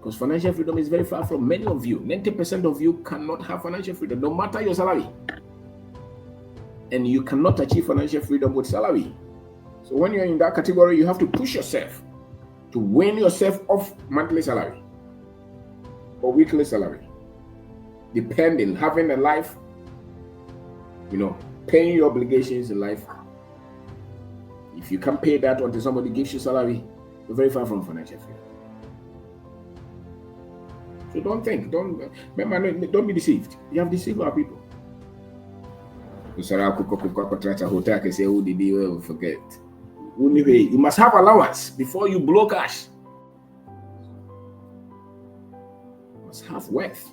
Because financial freedom is very far from many of you. 90% of you cannot have financial freedom, no matter your salary. And you cannot achieve financial freedom with salary. So when you're in that category, you have to push yourself to wean yourself off monthly salary or weekly salary. Depending, having a life, paying your obligations in life. If you can't pay that until somebody gives you salary, you're very far from financial freedom. So don't be deceived. You have deceived our people. Hotel can say, who did you forget? You must have allowance before you blow cash. You must have wealth.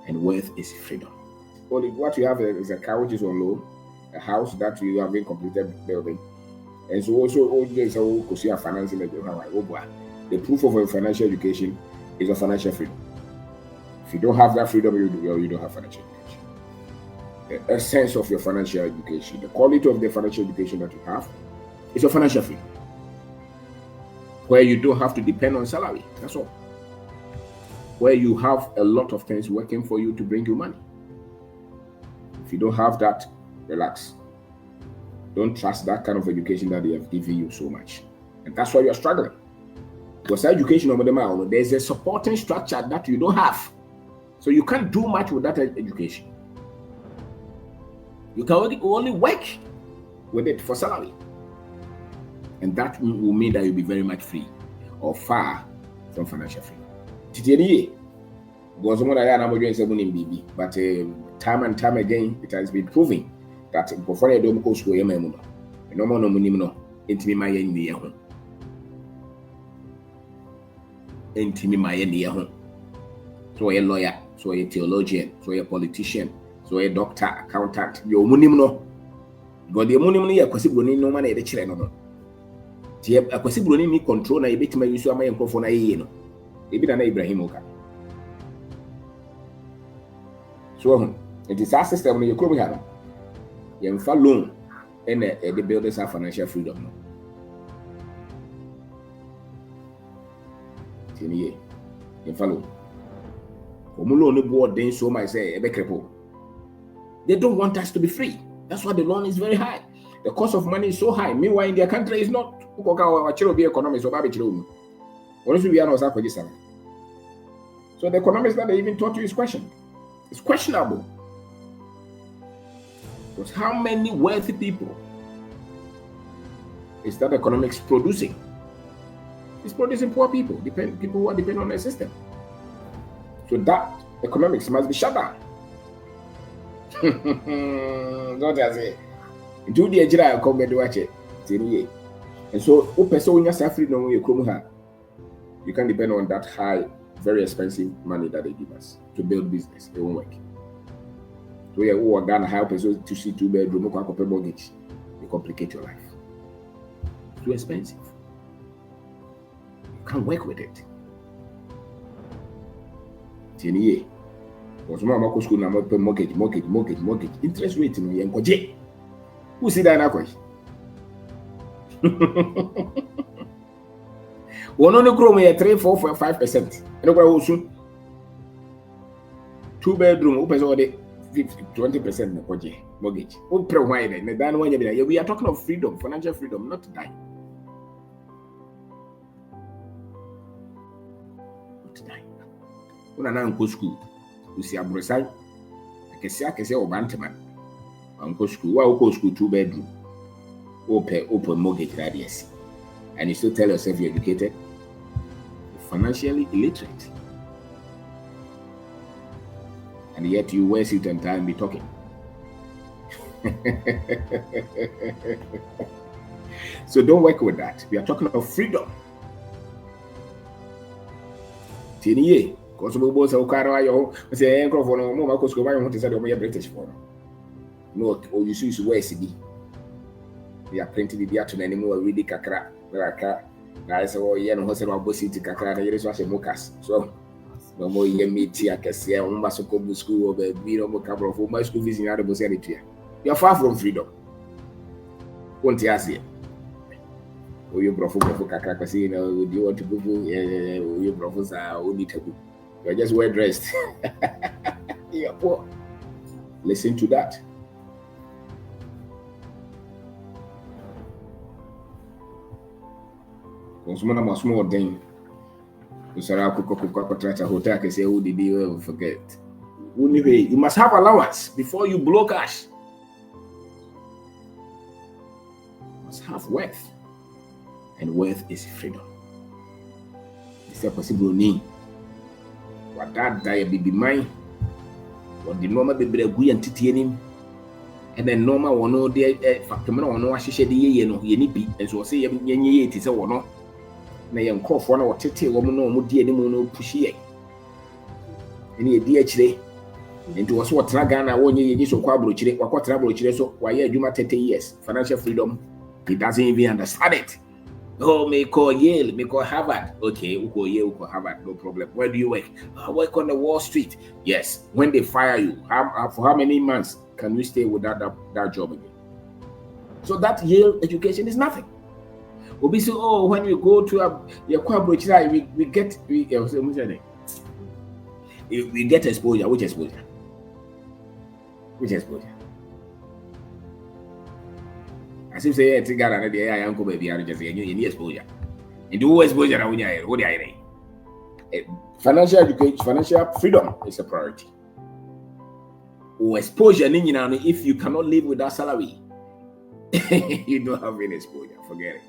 And wealth is freedom. Only what you have is a car which is on loan, a house that you have been completed building. And so also financing the proof of a financial education is a financial freedom. If you don't have that freedom, you don't have financial education. The essence of your financial education, the quality of the financial education that you have is your financial freedom. Where you don't have to depend on salary. That's all. Where you have a lot of things working for you to bring you money. If you don't have that, relax. Don't trust that kind of education that they have given you so much. And that's why you're struggling. Because education over the there's a supporting structure that you don't have. So you can't do much with that education. You can only work with it for salary. And that will mean that you'll be very much free or far from financial freedom. But time and time again, it has been proven that before you don't go to school, so a lawyer, so a theologian, so a politician, so a doctor, accountant, your munimno. God, the munimni, a possible no money, the children. A possible me control, I bet my use of my microphone. Maybe an Ibrahim Oka. So it is our system when you come here. You have loan and the builders have financial freedom. You follow. They don't want us to be free. That's why the loan is very high. The cost of money is so high. Meanwhile, in their country is not. So the economics that they even taught you is questioned. It's questionable. Because how many wealthy people is that economics producing? It's producing poor people, people who are dependent on the system. So that economics must be shut down. Not as a do the Ejira come and watch it. And so you can depend on that high, very expensive money that they give us to build business. It won't work. So you are gonna help us to see 2-bedroom mortgage. You complicate your life. Too expensive. You can't work with it. Was mama go school na mortgage. Interest rate no yen koje. Who see that na koi? One only grow me 3, 4, 5%. And go soon. 2-bedroom, open all the 20% na koje mortgage. We are talking of freedom, financial freedom, not to die. Not to die. When I go school, you see a brosai. I can say Obantaman. Uncle school, well, go school 2-bedroom. Open mortgage radius. And you still tell yourself you're educated, you're financially illiterate. And yet you waste it and time be talking. So don't work with that. We are talking about freedom. Because we both say, British for no, you see, where CD. We are printing the theatre anymore, really kakra. I say, oh, yeah, no, what's about Bossy Kakra, and you a Mocas. So, no more ye meet here, Cassia, Masoko school, or be no more cover of my school visiting out of Bossanity. You are far from freedom. Won't you ask it? you brofo kakra say, do you want to go? You brofos are only taboo. You're just well dressed. Yeah, poor. Listen to that. Consumana must more than hotel can say, who did you forget? You must have allowance before you blow cash. You must have wealth. And wealth is freedom. It's a possible name. What that die be mine. What the normal be agree and titianim. And then normal one no there factory one no ahyehyɛ de yeye no ye ni bi enso say ye ti sɛ wo no na ye nkɔfo na wɔtete wo no mo die anim no pushi ye ene ye di akyire nti wo so wɔtena Ghana wo nye ye so kwa abrokyire wakɔtena abrokyire so wayɛ adwuma 30 years financial freedom he doesn't even understand it. Oh, me call Yale, me call Harvard. Okay, we call Yale, we call Harvard, no problem. Where do you work? I work on the Wall Street. Yes. When they fire you, for how many months can you stay without that job again? So that Yale education is nothing. We'll be so, oh, when we go to we get exposure. Which exposure? Which exposure? As if say it's got another day, uncle baby, I just say any exposure. And do exposure now when you're financial education, financial freedom is a priority. Or exposure, if you cannot live with that salary, you don't have any exposure. Forget it.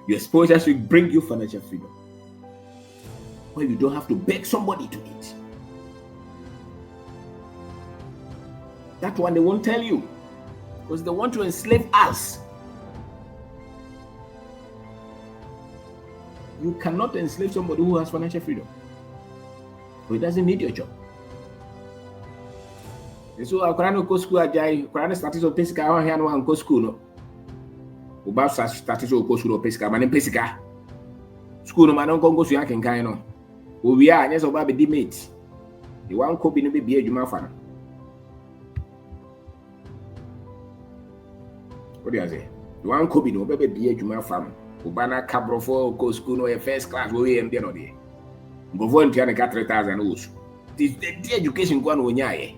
Your exposure should bring you financial freedom, where you don't have to beg somebody to eat. That one they won't tell you, because they want to enslave us. You cannot enslave somebody who has financial freedom, who doesn't need your job. And so I can't go school. I can't start to pesca. I can't go school. No, about start to go school pesca. Man, pesca. School no man don't go so you can kind no. We are just about the mates. The one copy no be a juma fan. What do you say? The one copy no be a juma fan. Ubana cabro for go school no a first class we am there no there. Go for into 3,000 also. The education go on onyaye.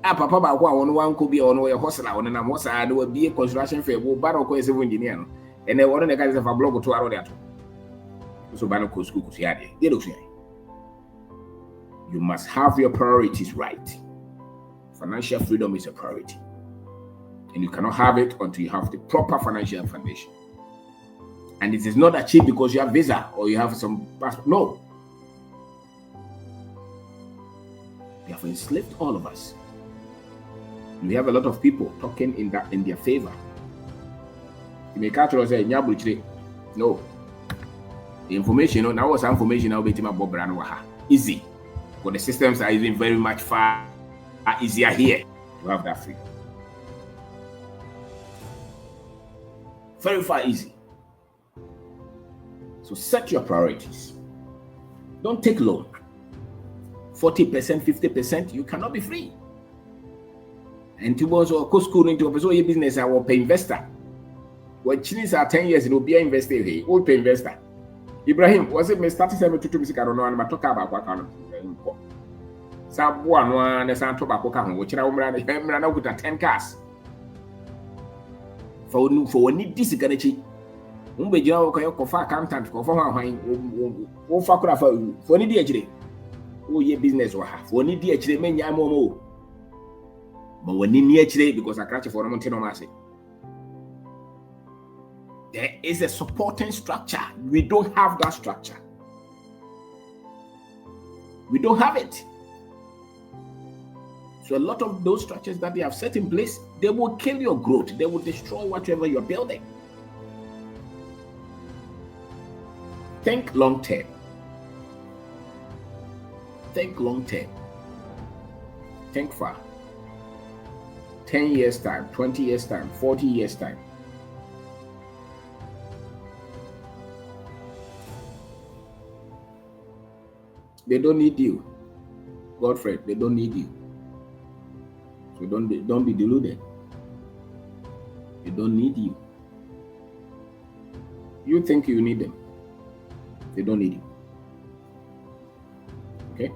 Papa ba kwa one copy or no a hustler on na mosa no be a construction fair wo ba no ko civil engineer no. And then one the guys have a blog to aro there. So ba no ko school ko sia there. Dey look sia. You must have your priorities right. Financial freedom is a priority. And you cannot have it until you have the proper financial foundation. And it is not achieved because you have visa or you have some passport. No. They have enslaved all of us. We have a lot of people talking in their favor. You may catch us say, no. The information, now was information I'll be to my Bob Brand easy. But the systems are even very much far easier here to have that freedom. Very far easy. So set your priorities. Don't take loan. 40%, 50%, you cannot be free. And to also go school into a person business, I will pay investor. When Chinese are 10 years, it will be an investor. He will pay investor. Ibrahim, was it me started 7 to music? I don't know. I'm talking about what kind of some one and some tobacco can which I ran out with 10 cars. For need this is going to cheat. Umbe jina wako kofa accountant kofa hwan wo fa kura fa for ni di agire wo ye business wa ha for ni di agire menya momo but when ni agire because akrache for no monte no mase. There is a supporting structure. We don't have that structure. We don't have it. So a lot of those structures that they have set in place, they will kill your growth. They will destroy whatever you're building. Think long term. Think long term. Think far. 10 years time, 20 years time, 40 years time. They don't need you. Godfrey, they don't need you. So don't be deluded. They don't need you. You think you need them. They don't need you. Okay?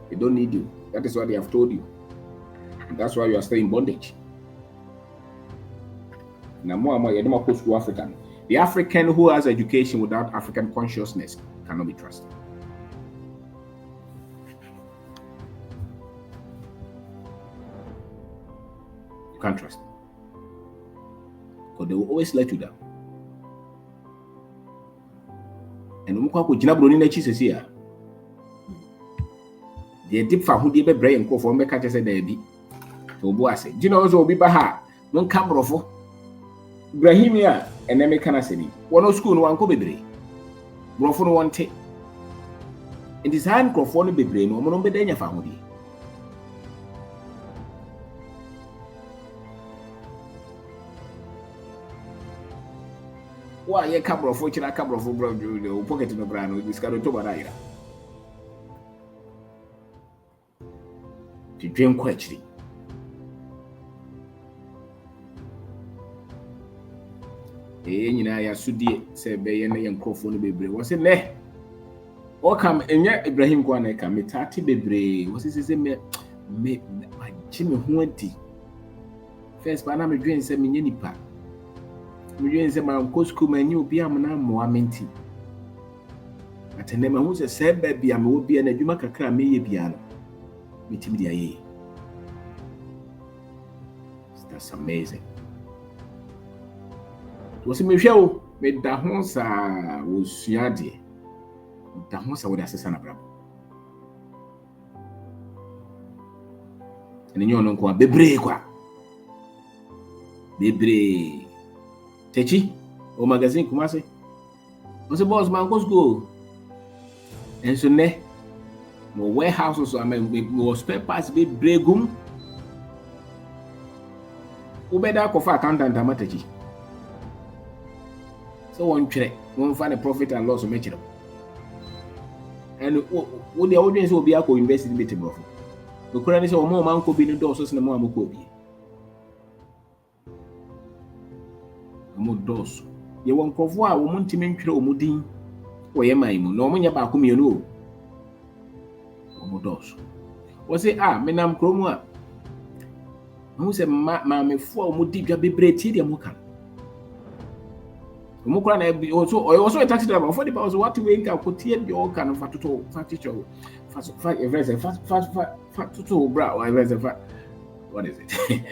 They don't need you. That is what they have told you. And that's why you are still in bondage. Now, African. The African who has education without African consciousness cannot be trusted. You can't trust them. Because they will always let you down. And the deep for who did brain go for me catches a baby. To Boase. Do you know also be baha? Non cambrofo. Brahimia and then can say one school no one could be brofo no one take. In this hand crofone be brain or mono bedenia family. Why a cabrofo china cabrofo bro pocket in the brand with this caro to Baraira. To dream quietly. Ya sudie se be na yen krofo no bebre wo se ne o kam enya Ibrahim kwa na ka metati bebre wo se me chime ho adi first ba na me dwen se menye nipa me dwen se ma nko school manyi obi am na mo amenti atene ma hu se ba bia me obi na adwuma kakra me ye bia no mitimi dia ye. That's amazing. Was me show me da honsa wo suade da honsa wo da sesa na brabo ene nyo no ko bebre kwa bebre techi o magazine kuma se o se boss man go school en so ne mo warehouse so mo spare parts bebre gum wo be da ko fa accountant amatachi. So one check, one find a profit and loss of match. And what the audience will be a co-invest in the profit. The current is more man could be the doses and more Mukobi. More dos. You won't cover a woman to make your mudin. Or am I? No one about whom you know. More dos. Was it Menam Cromwell? Who said, Mammy, 4 mudi be bread, Mukan. Also a taxi driver for the powers what to wake up put here your kind of fat teacher fast to bra or what is it?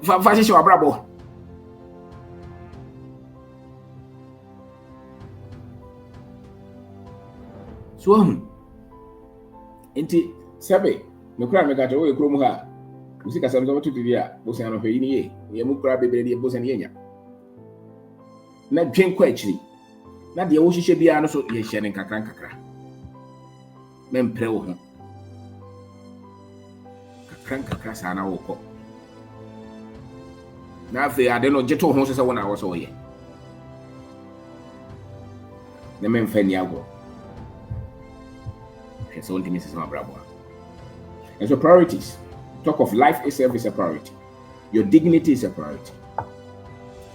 Fast show bravo. So inti sabe me kura me gato we kuro mu ha musika sam so to dia bosan no hwe ni ye mu kura bebe dia bosan yenya na dwen kwa akiri na de wo hihye bia no so ye hye ne kakra mempre wo ho kakra sana wo ko na afi ade no jeto ho so wona wo so ye na memfa ni agwo so ultimately is my bravo. And so priorities. Talk of life itself is a priority. Your dignity is a priority.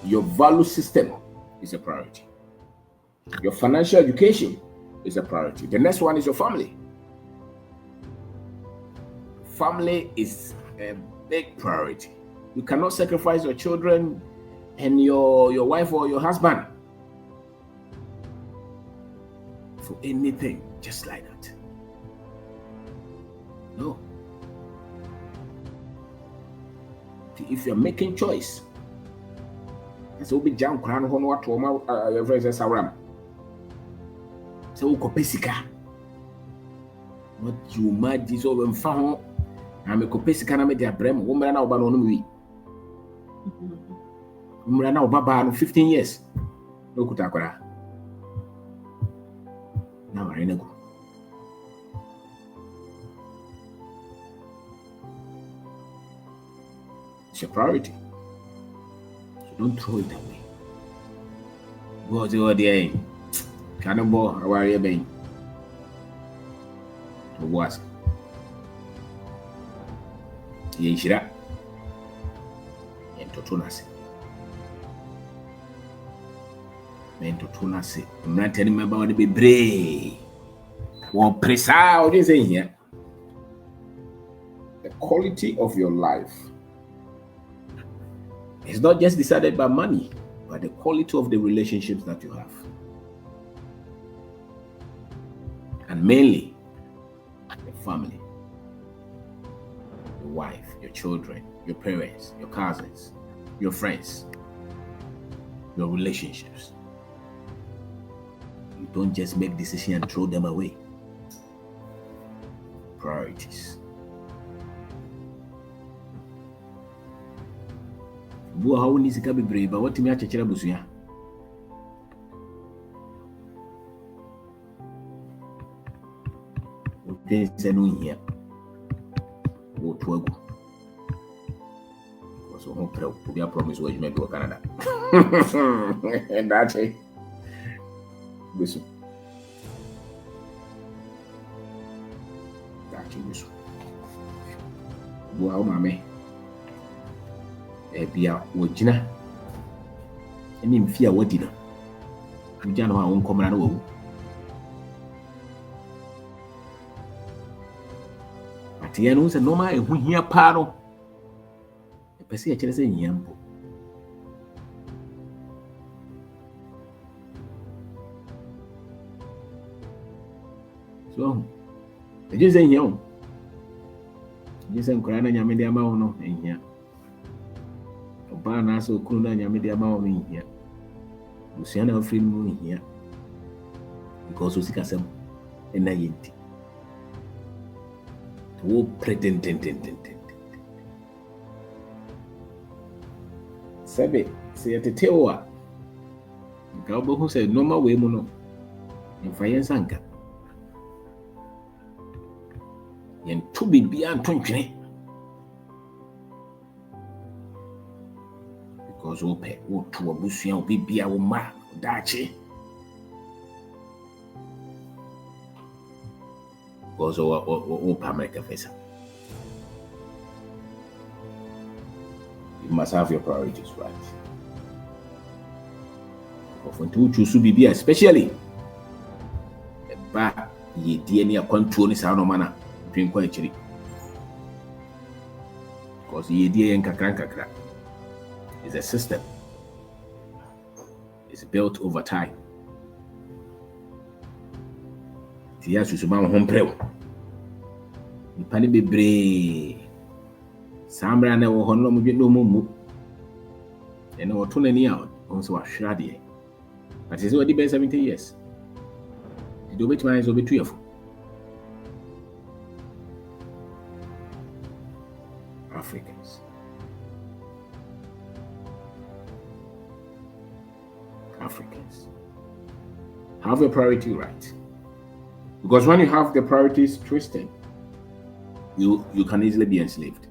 Your value system is a priority. Your financial education is a priority. The next one is your family. Family is a big priority. You cannot sacrifice your children and your wife or your husband for anything just like that. No. If you're making choice, that's all be jam crown on what your friends are around. So kopesika. What you mad is over and found. I'm a kopesika na me dia brem. Woman na oba no no wi. Woman na oba ba no 15 years. No kuta kwara. Na ware na go. It's your priority. So don't throw it away. Go to the end. Cannonball, how are you being? To what? Yeshira. Totonase. Men Totonase. I'm not telling me about the baby. One presa, what is in here? The quality of your life is not just decided by money, but the quality of the relationships that you have. And mainly, the family, your wife, your children, your parents, your cousins, your friends, your relationships. You don't just make decisions and throw them away. Priorities. Bua how ni sika bebre ba watimi achechera busua. Ote se no hia. Wo to agu. So ho pre obi a promise we maybe wo Canada. And that's it. Bisu. That's it bisu. Bua how mame. Bia wogina eni mfia wadi no wogina no a wonkomra no wo atia no se normal ehu hia pa no pese ya kire se hia mpo so eje se hia o eje se nkora na nyame de ama wo no hia Bana so kuna nyame de ama wo hia Luciana free mu hia because osika sem ena yenti to pretend sabe se yatetewa nka obo say normal way mu no mfa yensanka yen to bibia antontwene because ope wo to abusua obibia wo ma dachi because o America face. You must have your priorities right. Often to choose bibia especially ba ye die ne akwantuo ni sa no mana twin kwa chiri because ye die en kakra is a system. It's built over time. Tia susuma ho mpreo. Nipani bebre. Samra na wo hono mo dwe no mu. Ene wo to nani a on so ahwade. But is what the 70 years. The do betima is obetu yefo. Africans. Have your priority right. Because when you have the priorities twisted, you can easily be enslaved.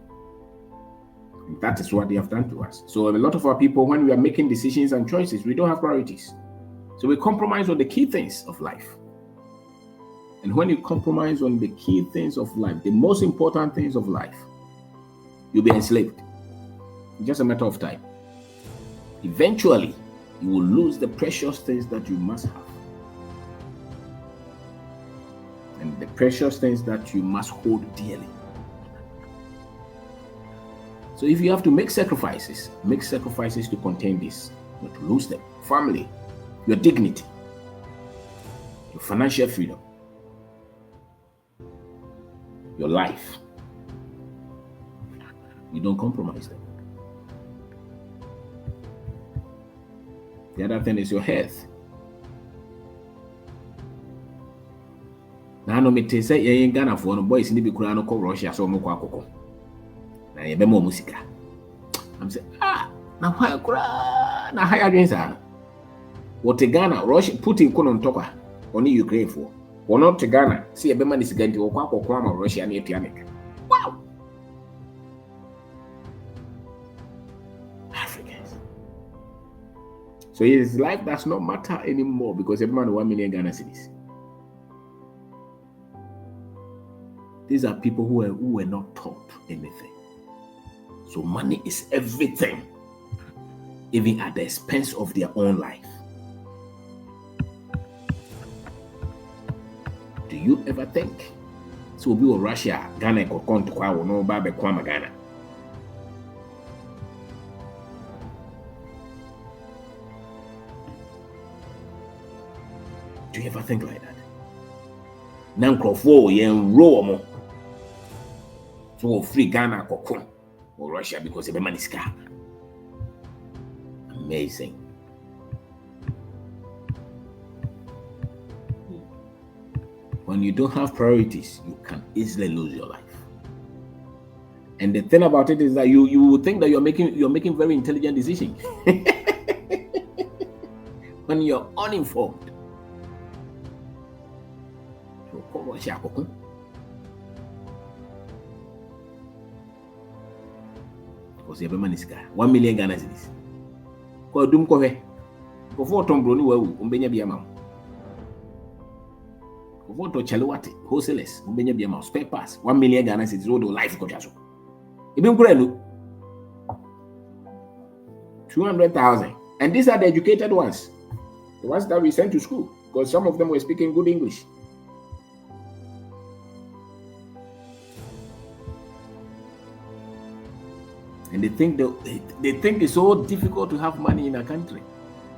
And that is what they have done to us. So a lot of our people, when we are making decisions and choices, we don't have priorities. So we compromise on the key things of life. And when you compromise on the key things of life, the most important things of life, you'll be enslaved. It's just a matter of time. Eventually, you will lose the precious things that you must have. And the precious things that you must hold dearly. So if you have to make sacrifices to contain this, not to lose them. Family, your dignity, your financial freedom, your life. You don't compromise them. The other thing is your health. Now no me te say ye Ghana for no boys ni bi kura no ko Russia so mo kwa akoko. Na ye be mo musika. I'm say na why kura na high against her. What Ghana Russia Putin kono ntokwa oni Ukraine for. Wono to Ghana see ye be man is ganti wo kwa akoko ama Russia na etuanek. Wow. Africans. So his life does not matter anymore because every man 1 million Ghana cedis. These are people who were not taught anything. So money is everything. even at the expense of their own life. Do you ever think? So we will Russia, Ghana, or no Babe Kwama Ghana. Do you ever think like that? Nanko for yen Rome. So free Ghana or Russia because of the money scam. Amazing. When you don't have priorities, you can easily lose your life. And the thing about it is that you would think that you're making very intelligent decisions when you're uninformed. Because every man is 1 million Ghana cedis. Ko dum ko fe. Ko fo tombro ni wawu umbenya biama. Ko fo to chalewati wholesalers umbenya biama spare parts 1 million Ghana cedis road life ko chaso. Even Kurelu 200,000. And these are the educated ones. The ones that we sent to school. Because some of them were speaking good English. And they think it's so difficult to have money in a country.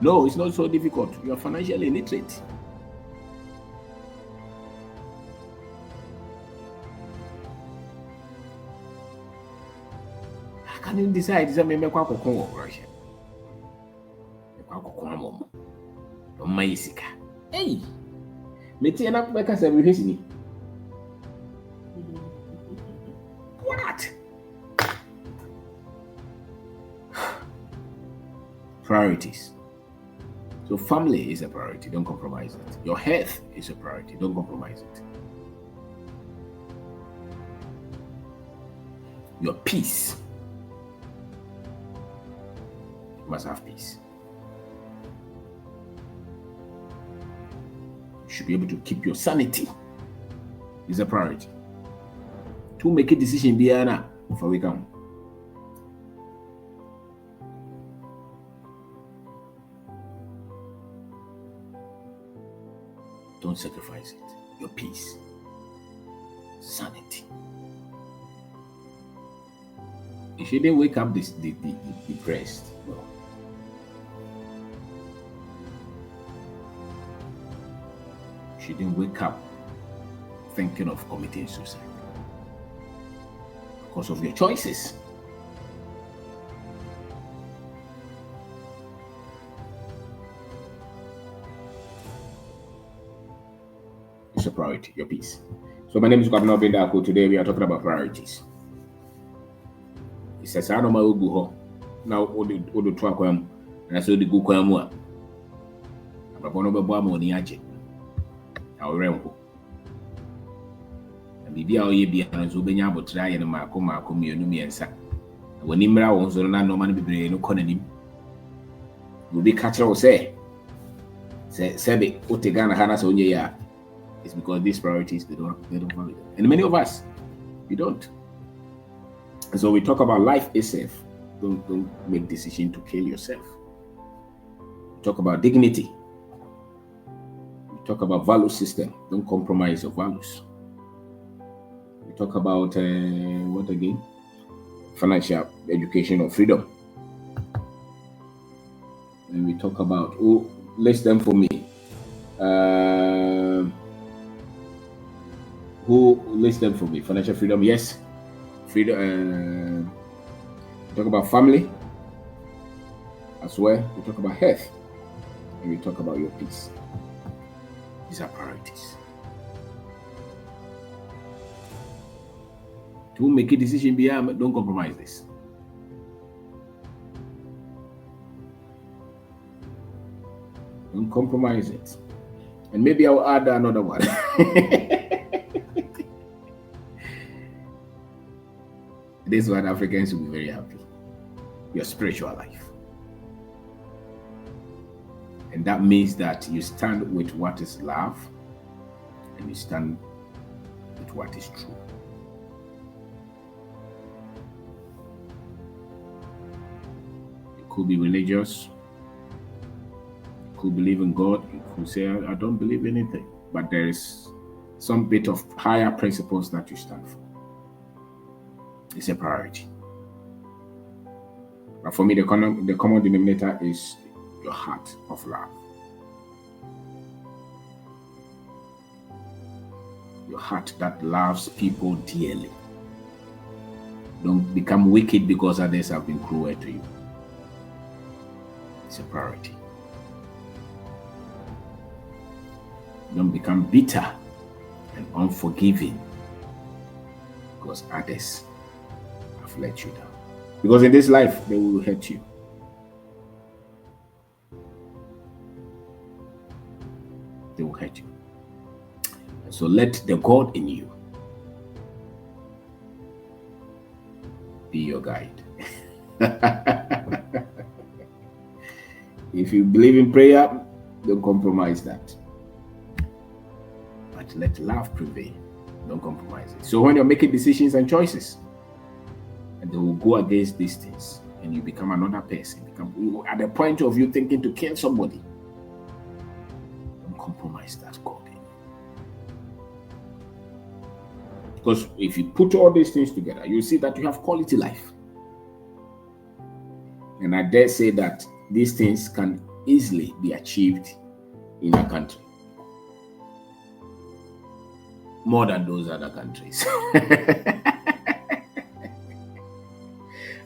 No, it's not so difficult. You are financially illiterate. How can you decide? Hey, what? Priorities. So family is a priority, don't compromise it. Your health is a priority, don't compromise it. Your peace. You must have peace. You should be able to keep your sanity. Is a priority. To make a decision before we come. Don't sacrifice it. Your peace. Sanity. You shouldn't wake up depressed. No. You shouldn't wake up thinking of committing suicide. Because of your choices. A priority, your peace. So my name is Obeng Darko. Today we are talking about priorities. It says I don't know go now odo to akwam na so de go kwam a ababo no bebo amoni age awremko na bibia oye bia na so benya abotra aye no maako mienu miensa woni mra won so na no man bibire no konanim obi ka kire wo se be otegana hana so onye ya. It's because these priorities they don't value them. And many of us, we don't. And so we talk about life itself. Don't make decision to kill yourself. We talk about dignity. We talk about value system. Don't compromise your values. We talk about what again? Financial education or freedom. And we talk about list them for me. Who lists them for me? Financial freedom, yes. Freedom. We talk about family as well. We talk about health, and we talk about your peace. These are priorities. To make a decision, don't compromise this. Don't compromise it. And maybe I'll add another one. This is what Africans will be very happy. Your spiritual life. And that means that you stand with what is love and you stand with what is true. You could be religious, could believe in God, you could say, I don't believe anything. But there is some bit of higher principles that you stand for. It's a priority. But for me, the common denominator is your heart of love. Your heart that loves people dearly. Don't become wicked because others have been cruel to you. It's a priority. Don't become bitter and unforgiving because others have let you down. Because in this life, they will hurt you. They will hurt you. So let the God in you be your guide. If you believe in prayer, don't compromise that. But let love prevail. Don't compromise it. So when you're making decisions and choices, and they will go against these things, and you become another person, at the point of you thinking to kill somebody, don't compromise that God. Because if you put all these things together, you see that you have quality life. And I dare say that these things can easily be achieved in a country. More than those other countries.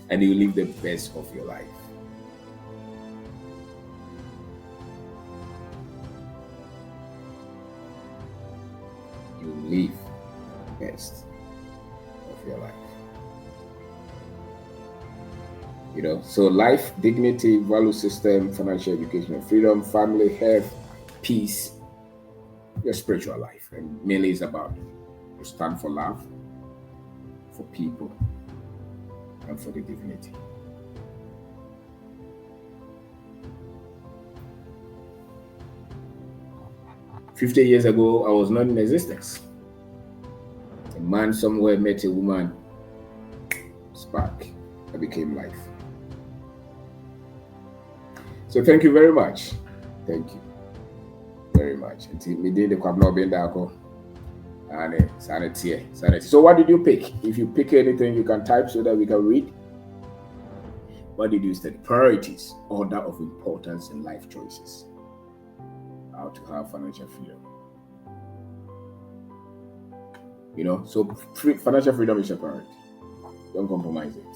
And you live the best of your life. You live best of your life. So life, dignity, value system, financial education, freedom, family, health, peace, your spiritual life. And mainly it's about you stand for love, for people, and for the divinity. "50 years ago, I was not in existence. A man somewhere met a woman, spark, that became life." So thank you very much. Thank you very much. Until me did the Obeng Darko and sanity. So what did you pick? If you pick anything, you can type so that we can read. What did you study? Priorities, order of importance in life choices. How to have financial freedom. So financial freedom is a priority. Don't compromise it.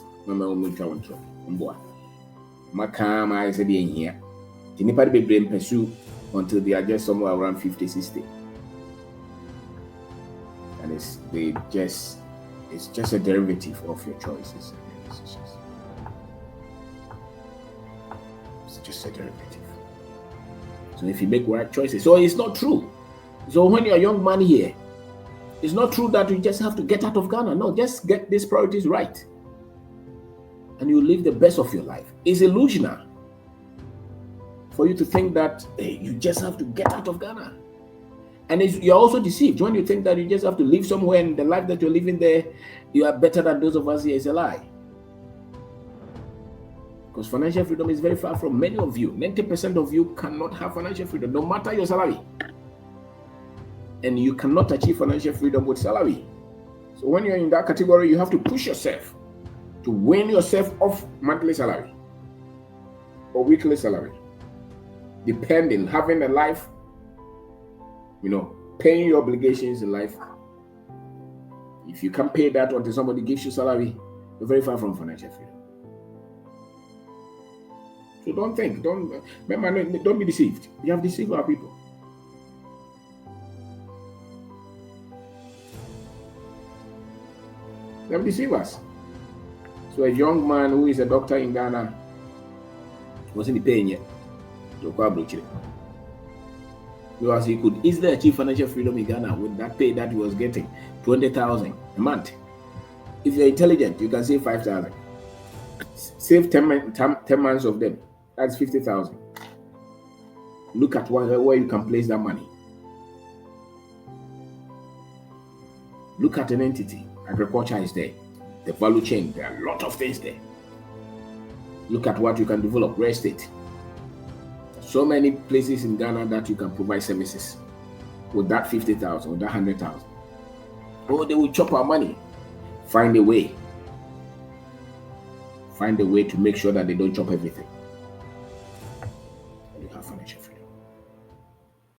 I said in here. The Nepal brain pursue until they are just somewhere around 50, 60. And it's just a derivative of your choices and your decisions. It's just a derivative. So if you make right choices, so it's not true. So when you're a young man here, it's not true that you just have to get out of Ghana. No, just get these priorities right. And you live the best of your life. It's illusional for you to think that you just have to get out of Ghana. And you're also deceived when you think that you just have to live somewhere and the life that you're living there, you are better than those of us here. Is a lie. Because financial freedom is very far from many of you. 90% of you cannot have financial freedom, no matter your salary. And you cannot achieve financial freedom with salary. So when you're in that category, you have to push yourself to win yourself off monthly salary or weekly salary. Depending, having a life, paying your obligations in life. If you can't pay that until somebody gives you salary, you're very far from financial freedom. So don't be deceived. You have deceived our people. They have deceived us. So a young man who is a doctor in Ghana wasn't paying yet. Because he could easily achieve financial freedom in Ghana with that pay that he was getting, 20,000 a month. If you're intelligent, you can save 5,000. Save 10 months of them. That's 50,000. Look at where you can place that money. Look at an entity. Agriculture is there. The value chain, there are a lot of things there. Look at what you can develop. Real estate. So many places in Ghana that you can provide services with that 50,000 or that 100,000. Oh, they will chop our money. Find a way. Find a way to make sure that they don't chop everything.